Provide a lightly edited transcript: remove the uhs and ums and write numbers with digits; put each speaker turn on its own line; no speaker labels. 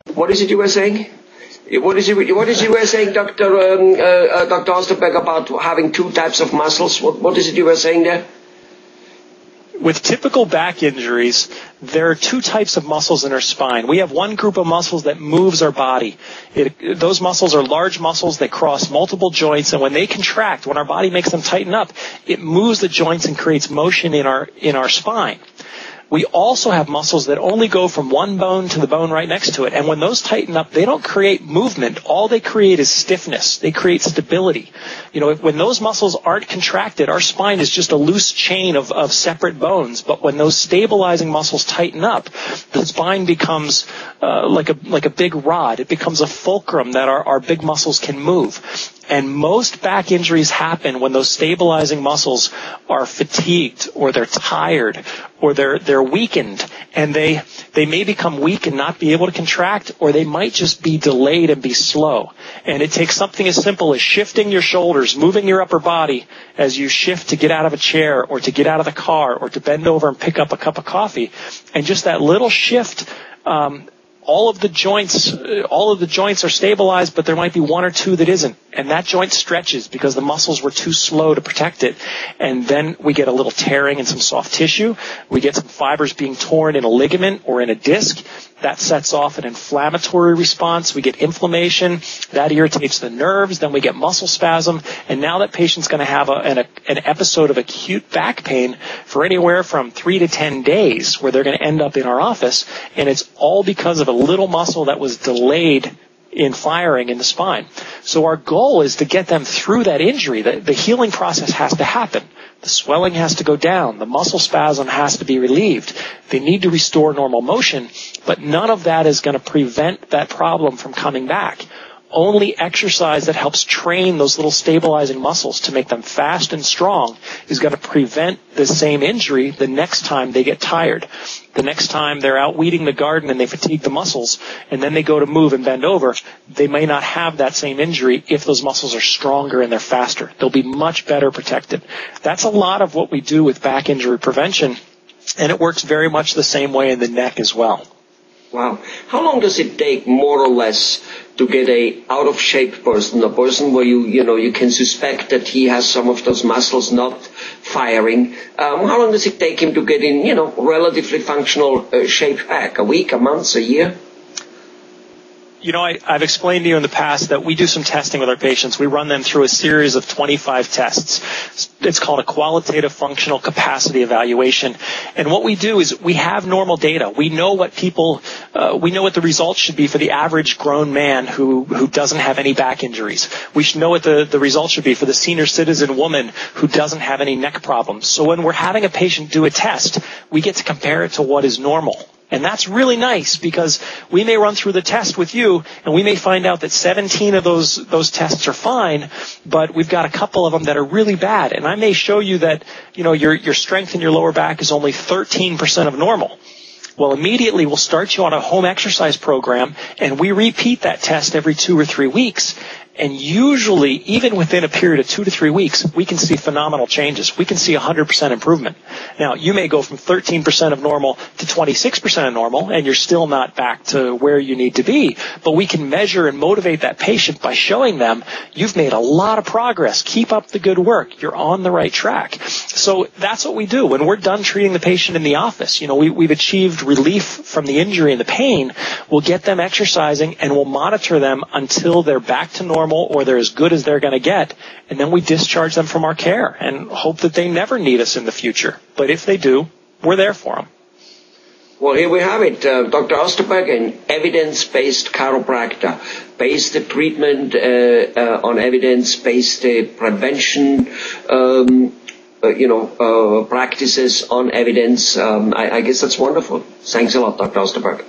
What is it you were saying? What is it you were saying, Dr. Osterberg, about having two types of muscles? What is it you were saying there?
With typical back injuries, there are two types of muscles in our spine. We have one group of muscles that moves our body. Those muscles are large muscles that cross multiple joints, and when they contract, when our body makes them tighten up, it moves the joints and creates motion in our spine. We also have muscles that only go from one bone to the bone right next to it. And when those tighten up, they don't create movement. All they create is stiffness. They create stability. When those muscles aren't contracted, our spine is just a loose chain of separate bones. But when those stabilizing muscles tighten up, the spine becomes like a big rod. It becomes a fulcrum that our big muscles can move. And most back injuries happen when those stabilizing muscles are fatigued, or they're tired, or they're weakened, and they may become weak and not be able to contract, or they might just be delayed and be slow. And it takes something as simple as shifting your shoulders, moving your upper body as you shift to get out of a chair, or to get out of the car, or to bend over and pick up a cup of coffee. And just that little shift, all of the joints are stabilized, but there might be one or two that isn't. And that joint stretches because the muscles were too slow to protect it. And then we get a little tearing in some soft tissue. We get some fibers being torn in a ligament or in a disc. That sets off an inflammatory response. We get inflammation. That irritates the nerves. Then we get muscle spasm. And now that patient's going to have an episode of acute back pain for anywhere from 3 to 10 days, where they're going to end up in our office. And it's all because of a little muscle that was delayed in firing in the spine. So our goal is to get them through that injury. The healing process has to happen. The swelling has to go down. The muscle spasm has to be relieved. They need to restore normal motion, but none of that is going to prevent that problem from coming back. Only exercise that helps train those little stabilizing muscles to make them fast and strong is going to prevent the same injury the next time they get tired. The next time they're out weeding the garden and they fatigue the muscles, and then they go to move and bend over, they may not have that same injury if those muscles are stronger and they're faster. They'll be much better protected. That's a lot of what we do with back injury prevention, and it works very much the same way in the neck as well.
Wow. How long does it take, more or less, to get a out of shape person, a person where you can suspect that he has some of those muscles not firing? How long does it take him to get in, relatively functional shape back? A week, a month, a year?
I've explained to you in the past that we do some testing with our patients. We run them through a series of 25 tests. It's called a qualitative functional capacity evaluation. And what we do is we have normal data. We know what we know what the results should be for the average grown man who doesn't have any back injuries. We should know what the results should be for the senior citizen woman who doesn't have any neck problems. So when we're having a patient do a test, we get to compare it to what is normal. And that's really nice, because we may run through the test with you and we may find out that 17 of those tests are fine, but we've got a couple of them that are really bad. And I may show you that, your strength in your lower back is only 13% of normal. Well, immediately we'll start you on a home exercise program, and we repeat that test every 2 or 3 weeks. And usually, even within a period of 2 to 3 weeks, we can see phenomenal changes. We can see 100% improvement. Now, you may go from 13% of normal to 26% of normal, and you're still not back to where you need to be. But we can measure and motivate that patient by showing them, you've made a lot of progress. Keep up the good work. You're on the right track. So that's what we do. When we're done treating the patient in the office, we've achieved relief from the injury and the pain. We'll get them exercising, and we'll monitor them until they're back to normal, or they're as good as they're going to get, and then we discharge them from our care and hope that they never need us in the future. But if they do, we're there for them.
Well, here we have it. Dr. Osterberg, an evidence-based chiropractor, based the treatment on evidence, based the prevention practices on evidence. I guess that's wonderful. Thanks a lot, Dr. Osterberg.